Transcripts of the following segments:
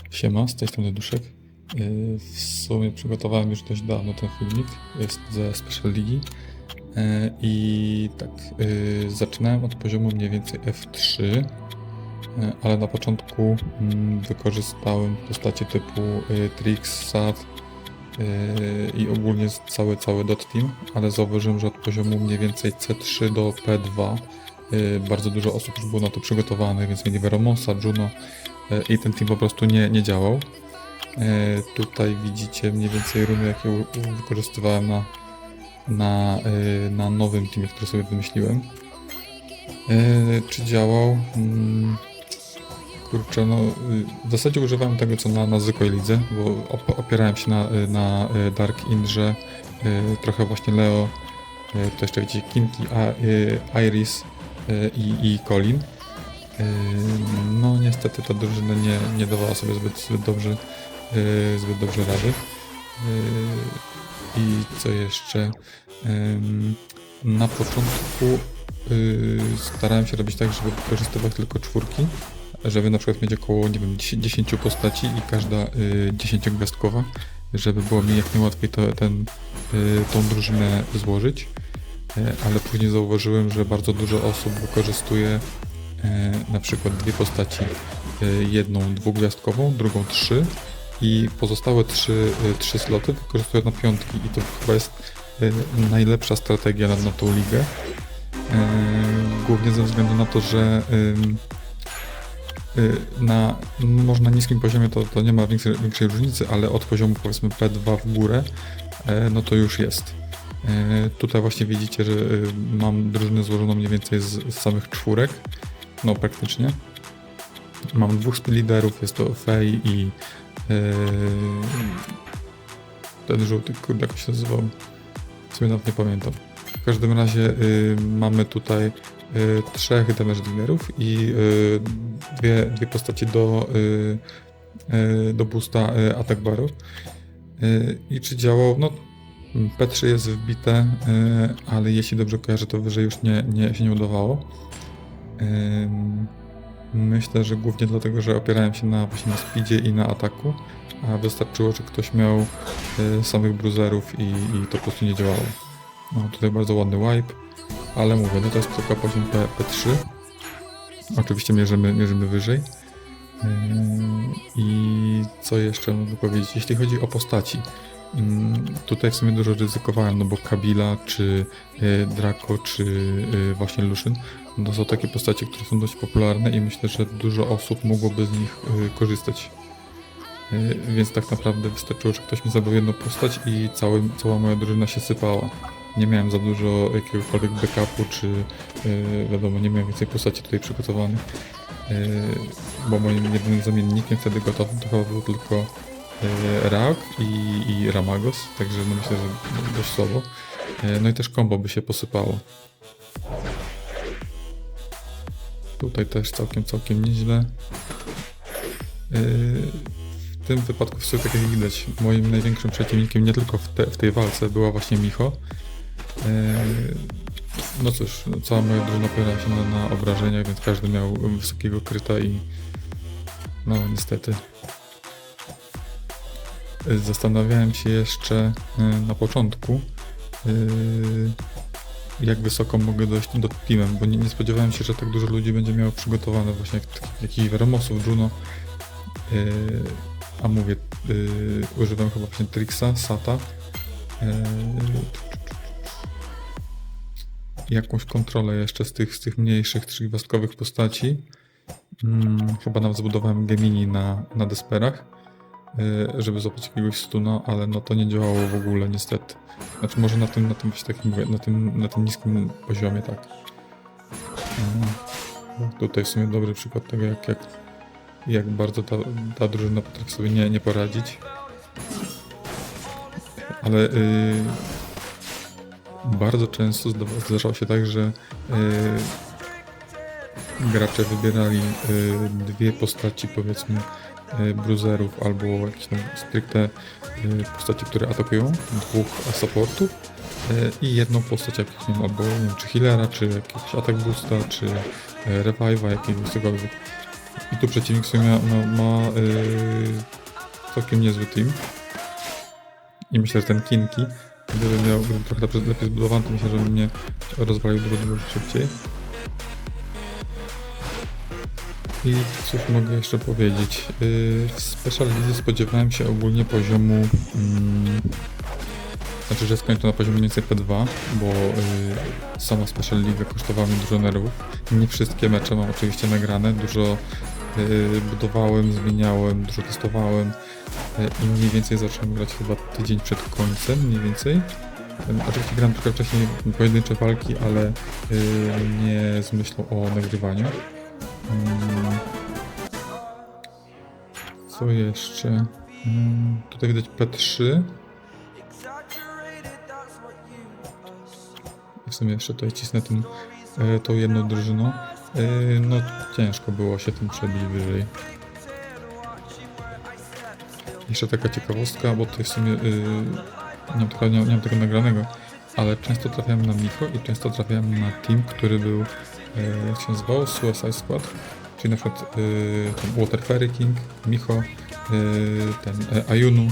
Siema, z tej strony Duszek. W sumie przygotowałem już dość dawno ten filmik, jest ze Special Ligi. I tak, zaczynałem od poziomu mniej więcej F3, ale na początku wykorzystałem postacie typu Trix, Sad i ogólnie cały Dot Team, ale zauważyłem, że od poziomu mniej więcej C3 do P2 bardzo dużo osób już było na to przygotowanych, więc mieli Veromosa, Juno i ten team po prostu nie działał. Tutaj widzicie mniej więcej runy, jakie wykorzystywałem na nowym teamie, który sobie wymyśliłem. Czy działał? Kurczę, no w zasadzie używałem tego co na zwykłej lidze, bo opierałem się na Dark Indrze, trochę właśnie Leo, to jeszcze widzicie Kinki, Iris i Colin. No niestety ta drużyna nie dawała sobie zbyt dobrze rady. I co jeszcze? Na początku starałem się robić tak, żeby wykorzystywać tylko czwórki, żeby na przykład mieć około, nie wiem, 10 postaci i każda 10-gwiazdkowa, żeby było mi jak najłatwiej tą drużynę złożyć. Ale później zauważyłem, że bardzo dużo osób wykorzystuje na przykład dwie postaci, jedną dwugwiazdkową, drugą 3 i pozostałe 3 sloty wykorzystują na piątki i to chyba jest najlepsza strategia na tą ligę. Głównie ze względu na to, że może na niskim poziomie to nie ma większej różnicy, ale od poziomu powiedzmy P2 w górę, no to już jest. Tutaj właśnie widzicie, że mam drużynę złożoną mniej więcej z samych czwórek, no praktycznie. Mam dwóch speedliderów, jest to Fej i ten żółty, kurde, jak się nazywał, w sumie nawet nie pamiętam. W każdym razie mamy tutaj 3 damage dealerów i dwie postacie do boosta attack baru. I czy działał? No P3 jest wbite, ale jeśli dobrze kojarzę, to wyżej już się nie udawało. Myślę, że głównie dlatego, że opierałem się właśnie na speedzie i na ataku, a wystarczyło, że ktoś miał samych bruiserów i to po prostu nie działało. No tutaj bardzo ładny wipe, ale mówię, no to jest tylko poziom P3. Oczywiście mierzymy wyżej. I co jeszcze mogę powiedzieć? Jeśli chodzi o postaci, tutaj w sumie dużo ryzykowałem, no bo Kabila, czy Draco, czy właśnie Lucian, to są takie postacie, które są dość popularne i myślę, że dużo osób mogłoby z nich korzystać. Więc tak naprawdę wystarczyło, że ktoś mi zadał jedną postać i cała moja drużyna się sypała. Nie miałem za dużo jakiegokolwiek backupu, czy wiadomo, nie miałem więcej postaci tutaj przygotowanych, bo moim jedynym zamiennikiem wtedy gotowym to chyba był tylko Raok i Ramagos, także no myślę, że dość słabo. No i też combo by się posypało. Tutaj też całkiem nieźle. W tym wypadku, w sumie tak jak widać, moim największym przeciwnikiem nie tylko w tej walce była właśnie Micho. No cóż, cała moja drużyna opierała się na obrażeniach, więc każdy miał wysokiego kryta i no niestety. Zastanawiałem się jeszcze na początku, jak wysoko mogę dojść do teamem, bo nie spodziewałem się, że tak dużo ludzi będzie miało przygotowane właśnie jakichś Veromosów, Juno, a mówię, używam chyba właśnie Trixa, Sata, jakąś kontrolę jeszcze z tych mniejszych 3-gwiazdkowych postaci. Chyba nawet zbudowałem Gemini na Desperach, żeby złapać jakiegoś stuna, ale no to nie działało w ogóle niestety. Znaczy może na tym takim, mówię, na tym niskim poziomie, tak. Tutaj w sumie dobry przykład tego, jak bardzo ta drużyna potrafi sobie nie poradzić. Ale bardzo często zdarzało się tak, że gracze wybierali dwie postaci, powiedzmy, bruiserów albo jakieś tam stricte postaci, które atakują, dwóch supportów i jedną postać jakiegoś, nie wiem, albo nie wiem, czy healera, czy jakiegoś attack boosta, czy revive'a jakiegoś cokolwiek. I tu przeciwnik w sumie ma całkiem niezły team. I myślę, że ten Kinki, gdybym trochę lepiej zbudowany, to myślę, że bym mnie rozwalił dużo szybciej. I cóż mogę jeszcze powiedzieć? W Special Lidze spodziewałem się ogólnie poziomu... Znaczy, że skończę na poziomie mniej więcej P2, bo sama Special Liga kosztowała mi dużo nerwów. Nie wszystkie mecze mam oczywiście nagrane, dużo budowałem, zmieniałem, dużo testowałem i mniej więcej zacząłem grać chyba tydzień przed końcem, mniej więcej. Oczywiście grałem trochę wcześniej pojedyncze walki, ale nie z myślą o nagrywaniu. Co jeszcze? Tutaj widać P3. I w sumie jeszcze tutaj cisnę tą jedną drużyną. No ciężko było się tym przebić wyżej. Jeszcze taka ciekawostka, bo tutaj w sumie nie mam tego nagranego, ale często trafiałem na Micho i często trafiałem na team, który był, jak się nazywał, Suicide Squad, czyli na przykład ten Water Fairy King, Micho, ten Ayunu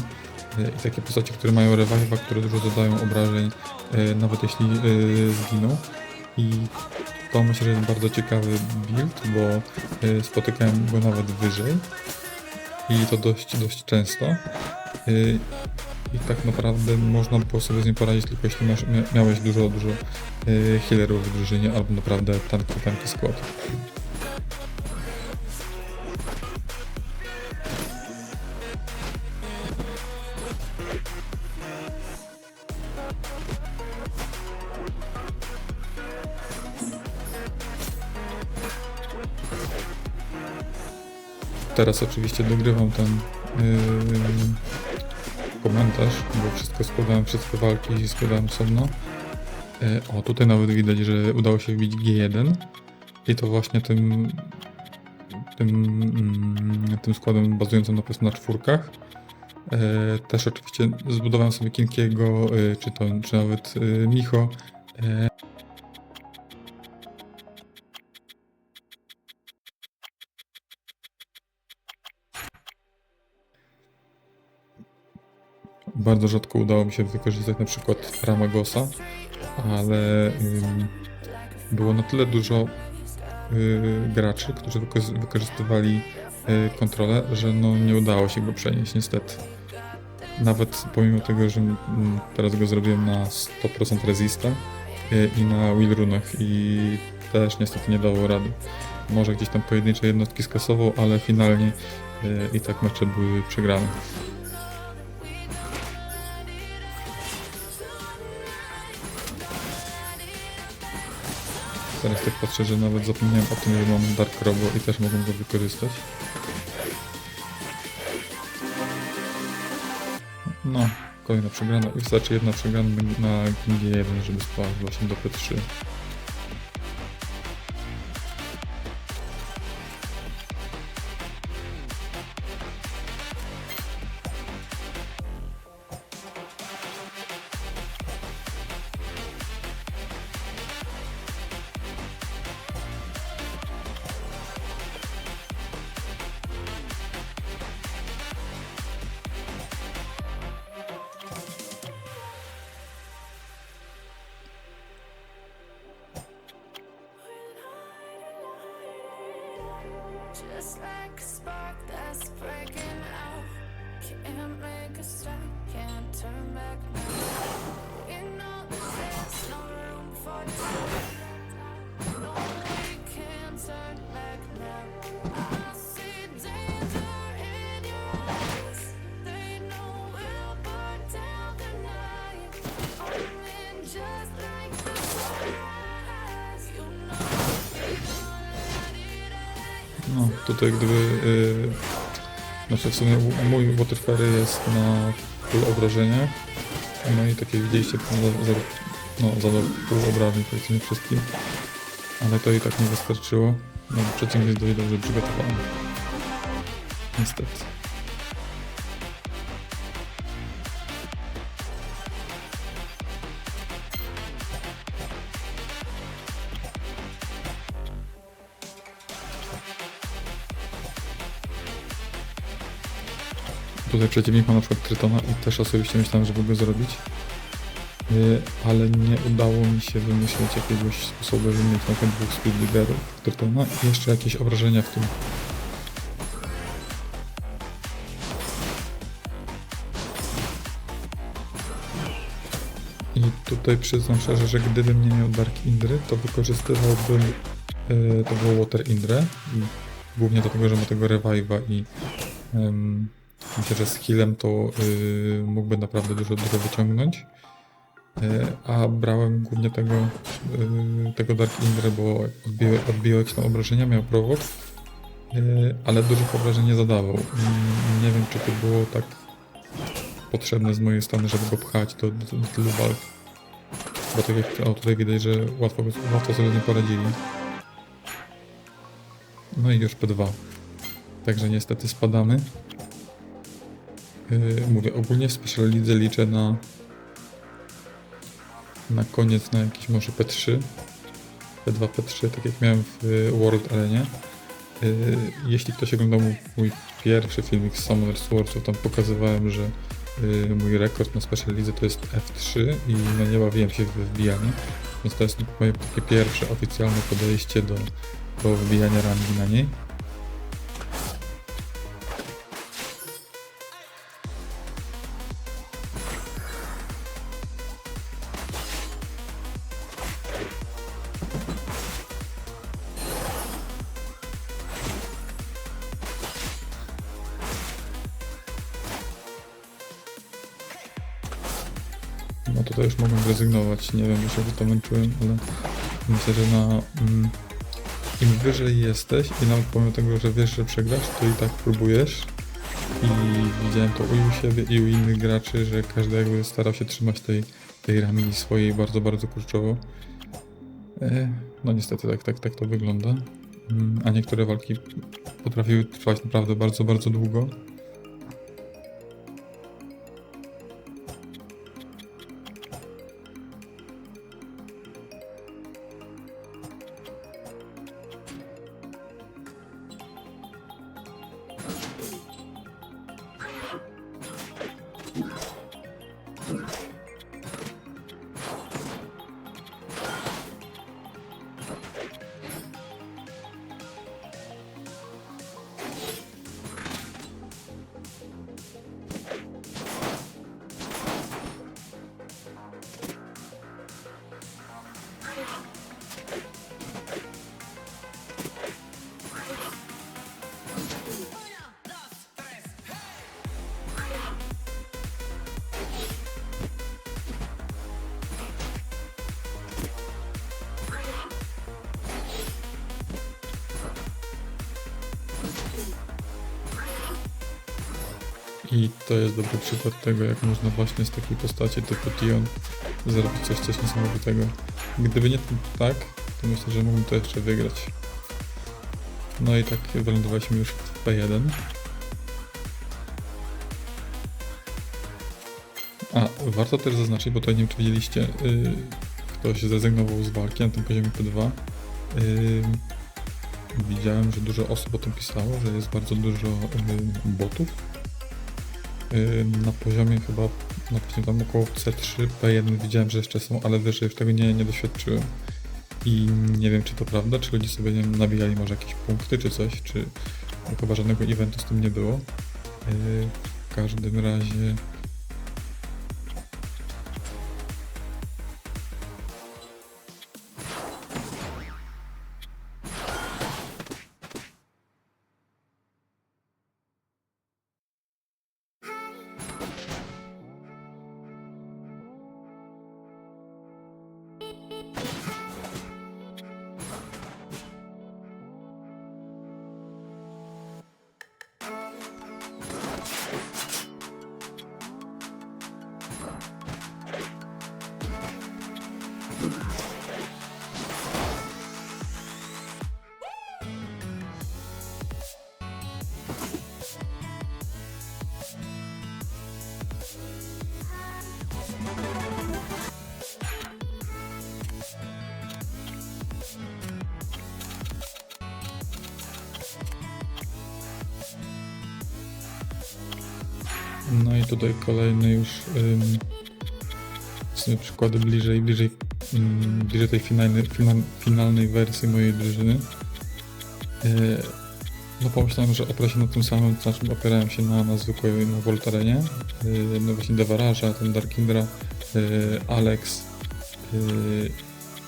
i takie postacie, które mają revive'a, które dużo zadają obrażeń, nawet jeśli zginą. I to myślę, że jest bardzo ciekawy build, bo spotykałem go nawet wyżej i to dość często. I tak naprawdę można było sobie z nim poradzić tylko jeśli miałeś dużo healerów w drużynie albo naprawdę tanki skład. Teraz oczywiście dogrywam ten komentarz, bo wszystkie walki składałem osobno. O, tutaj nawet widać, że udało się wbić G1 i to właśnie tym składem bazującym na czwórkach. Też oczywiście zbudowałem sobie Kinkiego, czy nawet Micho. Bardzo rzadko udało mi się wykorzystać na przykład Ramagosa, ale było na tyle dużo graczy, którzy wykorzystywali kontrolę, że no nie udało się go przenieść niestety. Nawet pomimo tego, że teraz go zrobiłem na 100% resista i na willrunach i też niestety nie dało rady. Może gdzieś tam pojedyncze jednostki skasował, ale finalnie i tak mecze były przegrane. Teraz tak patrzę, że nawet zapomniałem o tym, że mam Dark Robo i też mogę go wykorzystać. No, kolejna przegrana i wystarczy jedna przegrana na G1, żeby spaść właśnie do P3. Just like a spark that's breaking out. Can't make a stop, can't turn back now. We know that there's no room for doubt. No, we can't turn back now. I see danger in your eyes. They know we'll burn down the night. Coming just like the sunrise. You know that it ain't. No, tutaj gdyby... Znaczy w sumie mój Water Fairy jest na full obrażenia. No i takie widzieliście, za pół obrażeń powiedzmy wszystkim. Ale to i tak nie wystarczyło. No, przeciwnik jest dość dobrze przygotowany. Niestety. tutaj przeciwnik ma na przykład Trytona i też osobiście myślałem, żeby go zrobić. Ale nie udało mi się wymyślić jakiegoś sposobu, żeby mieć na przykład 2 speed leaderów Trytona i jeszcze jakieś obrażenia w tym. I tutaj przyznam szczerze, że gdybym nie miał Dark Indry, to wykorzystywałbym to było Water Indrę. Głównie dlatego, że ma tego revive'a i myślę, że z healem to mógłby naprawdę dużo wyciągnąć. A brałem głównie tego Dark Indrę, bo odbiło jakieś tam obrażenia, miał prowok, ale dużych obrażeń nie zadawał. Nie wiem, czy to było tak potrzebne z mojej strony, żeby go pchać do tylu walk. Bo tak jak tutaj widać, że łatwo sobie nie poradzili. No i już P2. Także niestety spadamy. Mówię, ogólnie w Special Lidze liczę na koniec na jakiś może P3. P2, P3, tak jak miałem w World Arenie. Jeśli ktoś oglądał mój pierwszy filmik z Summoner Swordsów, tam pokazywałem, że mój rekord na Special Lidze to jest F3 i no nie bawiłem się w wbijanie. Więc to jest moje takie pierwsze oficjalne podejście do wbijania rangi na niej. No tutaj już mogę zrezygnować, nie wiem, już jak to męczyłem, ale myślę, że im wyżej jesteś i nawet pomimo tego, że wiesz, że przegrasz, to i tak próbujesz. I widziałem to u siebie i u innych graczy, że każdy jakby starał się trzymać tej rangi swojej bardzo, bardzo kurczowo. No niestety tak to wygląda. A niektóre walki potrafiły trwać naprawdę bardzo, bardzo długo. I to jest dobry przykład tego, jak można właśnie z takiej postaci typu Tion zrobić coś niesamowitego. Gdyby nie tak, to myślę, że mógłbym to jeszcze wygrać. No i tak wylądowaliśmy już w P1. A, warto też zaznaczyć, bo to nie wiem, czy widzieliście, ktoś zrezygnował z walki na tym poziomie P2. Widziałem, że dużo osób o tym pisało, że jest bardzo dużo botów. Na poziomie chyba, na poziomie tam około C3, P1 widziałem, że jeszcze są, ale wyżej już tego nie doświadczyłem. I nie wiem, czy to prawda, czy ludzie sobie, nie wiem, nabijali może jakieś punkty, czy coś, czy chyba żadnego eventu z tym nie było. W każdym razie... No i tutaj kolejny już w sumie przykłady bliżej tej finalnej wersji mojej drużyny. No pomyślałem, że oprę się na tym samym, to znaczy opierałem się na zwykłej, na Voltarenie. No właśnie Devaraża, ten Darkindra, Alex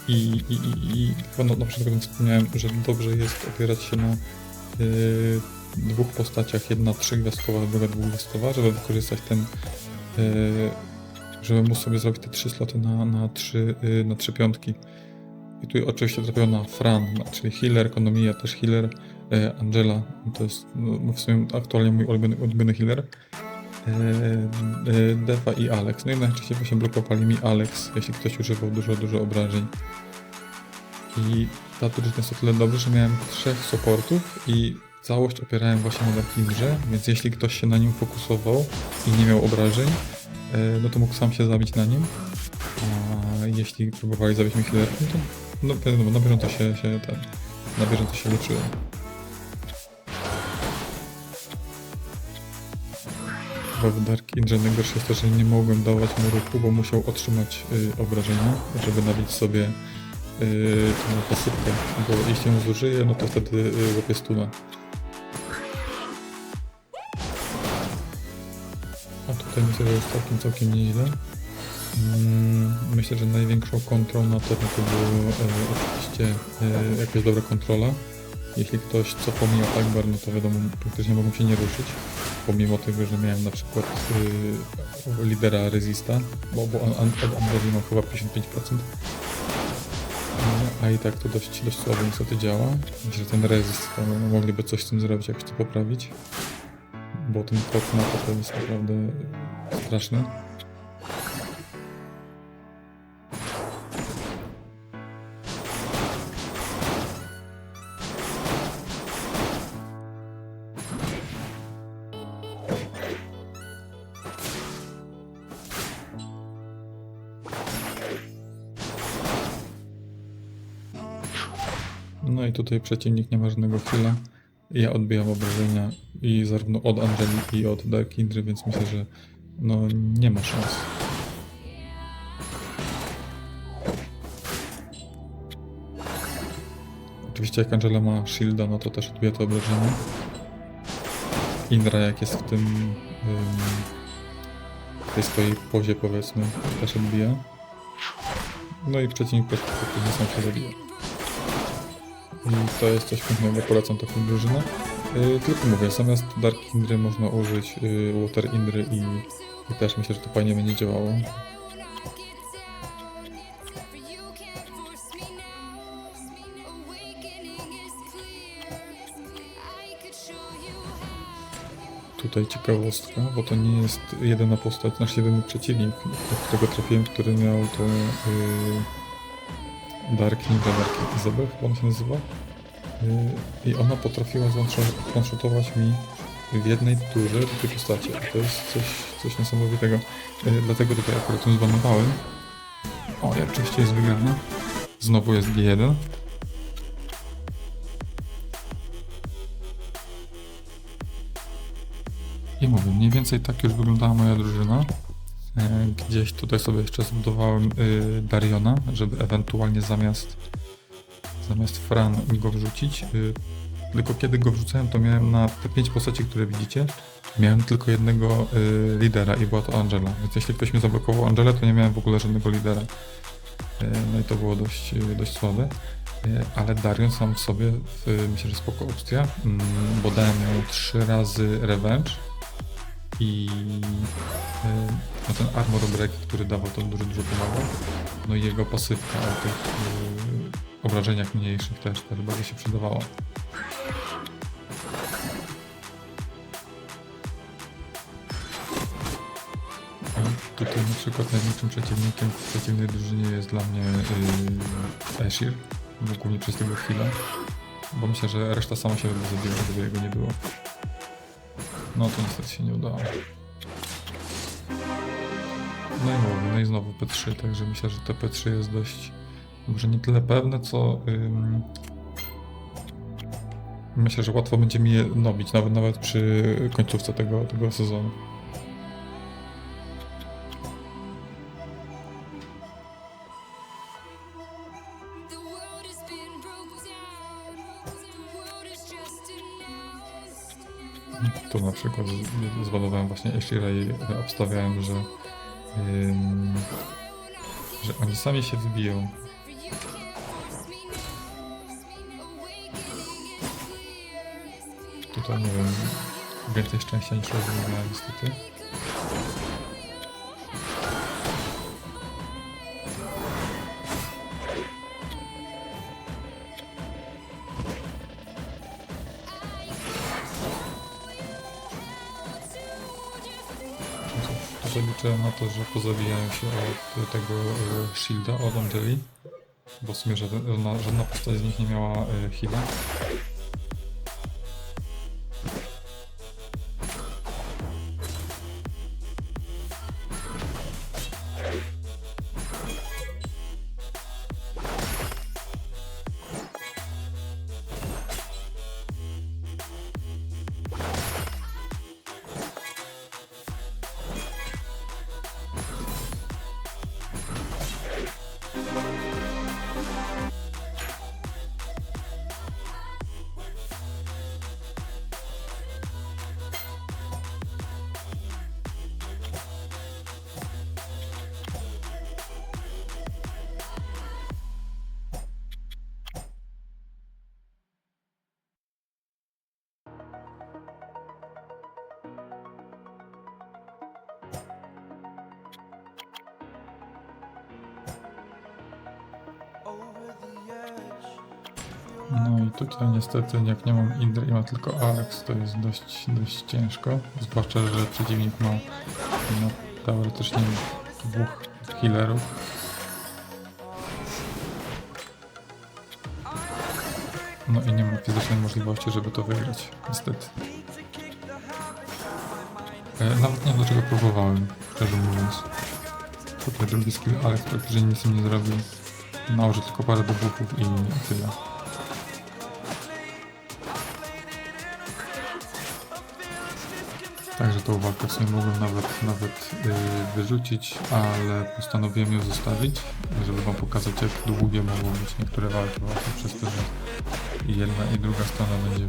i chyba na przykład wspomniałem, że dobrze jest opierać się na dwóch postaciach, jedna 3-gwiazdkowa, druga 2-gwiazdkowa, żeby wykorzystać ten, żeby móc sobie zrobić te 3 sloty na 3 piątki. I tu oczywiście trafiona Fran, czyli healer, Ekonomia też healer, Angela, to jest no w sumie aktualnie mój ulubiony healer, Deva i Alex. No i najczęściej właśnie blokowali mi Alex, jeśli ktoś używał dużo obrażeń. I ta drużyna jest o tyle dobrze, że miałem 3 supportów i całość opierałem właśnie na Darkindrze, więc jeśli ktoś się na nim fokusował i nie miał obrażeń, no to mógł sam się zabić na nim. A jeśli próbowali zabić mi healer, no to na bieżąco na bieżąco się leczyłem. W Darkindrze najgorsze jest to, że nie mogłem dawać mu ruchu, bo musiał otrzymać obrażenia, żeby nabić sobie tą pasypkę, bo jeśli ją zużyje, no to wtedy łapie stuna. A tutaj myślę, że jest całkiem nieźle. Myślę, że największą kontrą na to było oczywiście jakaś dobra kontrola. Jeśli ktoś co miał Akbar, no to wiadomo, praktycznie mogą się nie ruszyć. Pomimo tego, że miałem na przykład lidera Resista, bo od Android ma chyba 55%. A i tak to dość słabo niestety działa. Myślę, że ten Resist to mogliby coś z tym zrobić, jakoś to poprawić. Bo ten kod na to jest naprawdę straszny. No i tutaj przeciwnik nie ma żadnego heala. Ja odbijam obrażenia i zarówno od Angeli i od Darkindry, więc myślę, że no nie ma szans. Oczywiście jak Angela ma shielda, no to też odbija to obrażenia. Indra jak jest w tej swojej pozie powiedzmy, też odbija. No i przeciwnik po prostu sam się zabija. I to jest coś pięknego, polecam taką drużynę. Tylko mówię, zamiast Darkindry można użyć Water Indry i też myślę, że to fajnie będzie działało. Tutaj ciekawostka, bo to nie jest jedyna postać, nasz jedyny przeciwnik, do którego trafiłem, który miał to Dark Ninja, Dark Isabel, chyba ona się nazywa. I ona potrafiła one-shotować mi w jednej turze tej postaci. To jest coś niesamowitego. Dlatego tutaj akurat ją zbanowałem. O, i oczywiście jest wygrana. Znowu jest G1. I mówię, mniej więcej tak już wyglądała moja drużyna. Gdzieś tutaj sobie jeszcze zbudowałem Dariona, żeby ewentualnie zamiast Fran mi go wrzucić. Tylko kiedy go wrzucałem, to miałem na te 5 postaci, które widzicie, miałem tylko jednego lidera i była to Angela. Więc jeśli ktoś mi zablokował Angelę, to nie miałem w ogóle żadnego lidera. No i to było dość słabe. Ale Darion sam w sobie, myślę, że spoko opcja, bo dałem mu 3 razy revenge i no ten armor break, który dawał, to dużo pomagał. No i jego pasywka o tych obrażeniach mniejszych też bardzo się przydawała. A tutaj na przykład największym przeciwnikiem w przeciwnej drużynie jest dla mnie Ashir, głównie przez tego chwilę, bo myślę, że reszta sama się by zabiła, gdyby jego nie było. No to niestety się nie udało. No i znowu P3, także myślę, że to P3 jest dość, może nie tyle pewne, co myślę, że łatwo będzie mi je nobić, nawet przy końcówce tego sezonu. Tu na przykład zładowałem właśnie Ashira i obstawiałem, że oni sami się wybiją. Tutaj nie wiem, więcej szczęścia niż rozumiem miałem niestety. Tutaj liczę na to, że pozabijają się od tego shielda, od Angeli, bo w sumie żadna postać z nich nie miała heala. No i tutaj niestety jak nie mam Indry i ma tylko Alex, to jest dość ciężko. Zwłaszcza, że przeciwnik ma no, teoretycznie 2 healerów. No i nie ma fizycznej możliwości, żeby to wygrać, niestety. Nawet nie wiem, dlaczego próbowałem, szczerze mówiąc. Tutaj drugi skill Alex praktycznie nic im nie zrobił. Nałoży tylko parę debuffów i tyle. Także tą walkę w sumie mogłem nawet wyrzucić, ale postanowiłem ją zostawić, żeby wam pokazać, jak długie mogą być niektóre walki, właśnie przez to, że jedna i druga strona będzie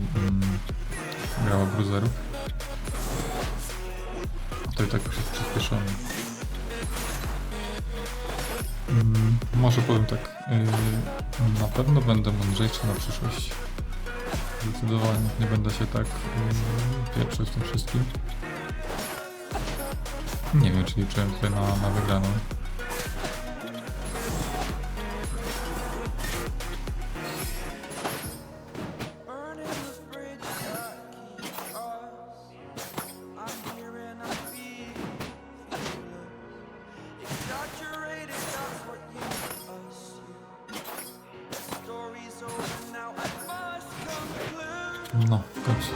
grała bruiserów. To i tak już jest przyspieszone. Może powiem tak, na pewno będę mądrzejszy na przyszłość. Zdecydowanie nie będę się tak pieprzył z tym wszystkim. Nie wiem, czy liczyłem tutaj na wygraną. No, w końcu.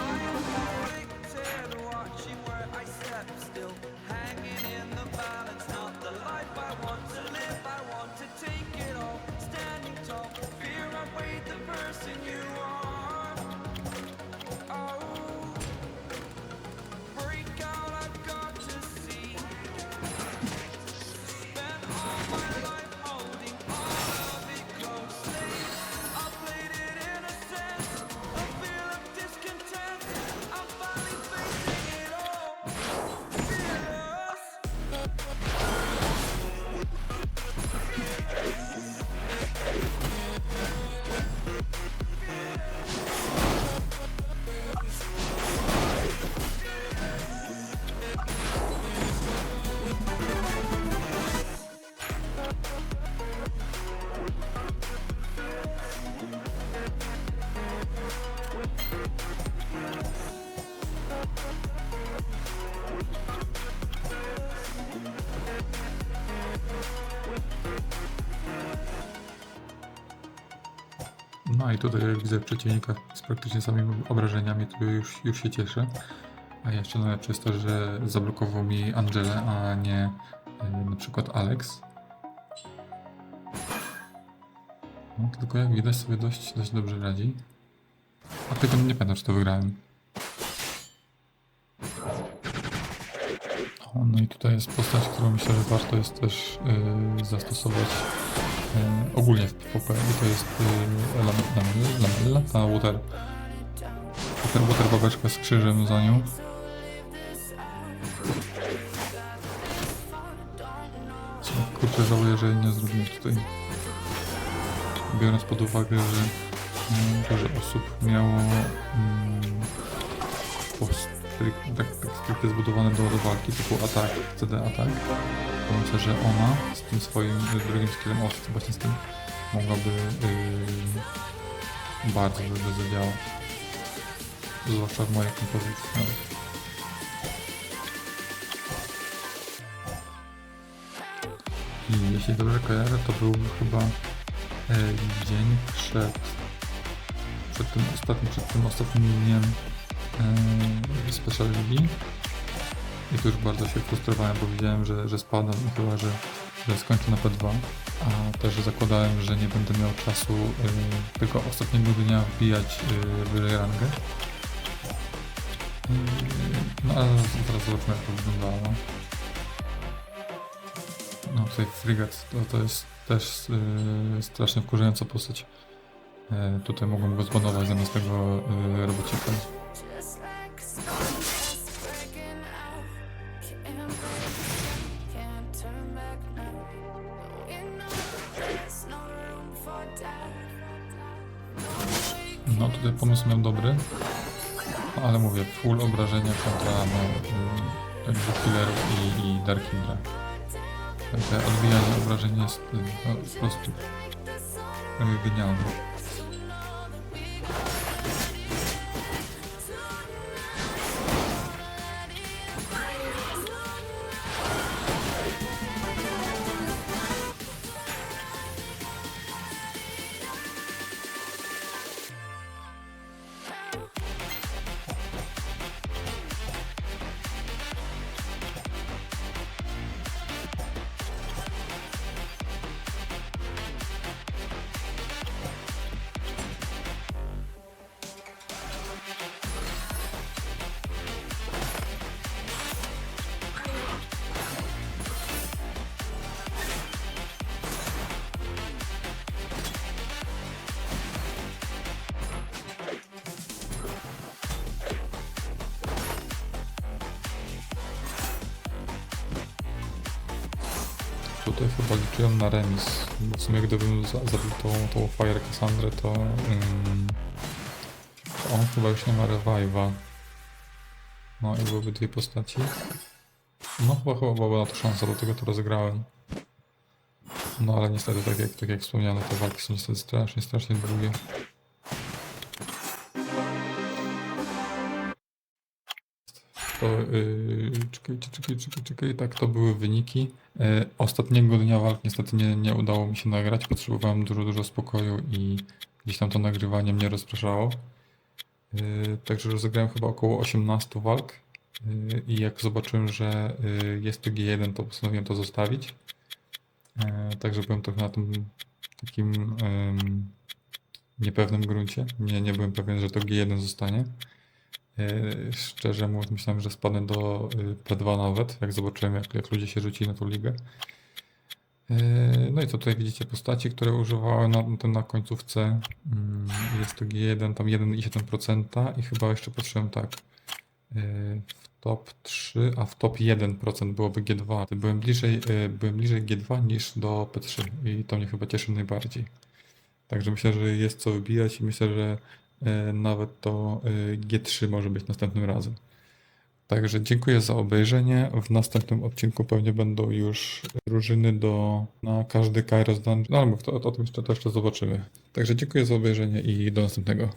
No i tutaj jak widzę przeciwnika z praktycznie samymi obrażeniami, to już się cieszę. A jeszcze najlepsze jest to, że zablokował mi Angelę, a nie na przykład Alex. No, tylko jak widać sobie dość dobrze radzi. A tego nie pamiętam, czy to wygrałem. O, no i tutaj jest postać, którą myślę, że warto jest też zastosować ogólnie w PvP i to jest Lamella, ta Water. Ten water babeczka z krzyżem za nią. Co, kurczę, żałuję, że jej nie zrobiłem tutaj. Biorąc pod uwagę, że dużo osób miało tak stricte zbudowane do walki, typu atak, CD atak, to myślę, że ona z tym swoim drugim skillem, właśnie z tym, mogłaby bardzo dobrze zadziałać. Zwłaszcza w mojej kompozycji nawet. I jeśli dobrze kojarzę, to był chyba dzień przed tym ostatnim dniem Special Ligi. I tu już bardzo się frustrowałem, bo widziałem, że spadam i chyba, że skończę na P2. A też zakładałem, że nie będę miał czasu tylko ostatniego dnia wbijać wyżej rangę. No ale zaraz zobaczymy, jak to wyglądało. No tutaj Frigate to jest też strasznie wkurzająca postać. Tutaj mogłem go zbanować zamiast tego robocika. Just like a spark that's breaking out. Can't turn back now. We know there's no room for doubt. No tutaj pomysł miał dobry, ale mówię, full obrażenia kontra killerów i Dark Hydra. Takie odbijanie obrażeń jest po prostu genialne. Tutaj chyba liczyłem na remis, bo w sumie gdybym zabił tą Fire Cassandrę, to on chyba już nie ma revive'a. No i byłyby dwie postaci. No chyba była na to szansa, dlatego to rozegrałem. No ale niestety, tak jak wspomniano, te walki są niestety strasznie długie. To, czekaj, tak to były wyniki. Ostatniego dnia walk niestety nie udało mi się nagrać, potrzebowałem dużo spokoju i gdzieś tam to nagrywanie mnie rozpraszało. Także rozegrałem chyba około 18 walk i jak zobaczyłem, że jest to G1, to postanowiłem to zostawić. Także byłem trochę na tym takim niepewnym gruncie. Nie byłem pewien, że to G1 zostanie. Szczerze mówiąc, myślałem, że spadnę do P2 nawet, jak zobaczyłem, jak ludzie się rzucili na tą ligę. No i to tutaj widzicie postaci, które używałem na końcówce. Jest to G1, tam 1,7% i chyba jeszcze patrzyłem tak. W top 3, a w top 1% byłoby G2. Byłem bliżej G2 niż do P3 i to mnie chyba cieszy najbardziej. Także myślę, że jest co wybijać i myślę, że nawet to G3 może być następnym razem. Także dziękuję za obejrzenie. W następnym odcinku pewnie będą już drużyny na każdy Kairos Dungeon. No albo o tym jeszcze zobaczymy. Także dziękuję za obejrzenie i do następnego.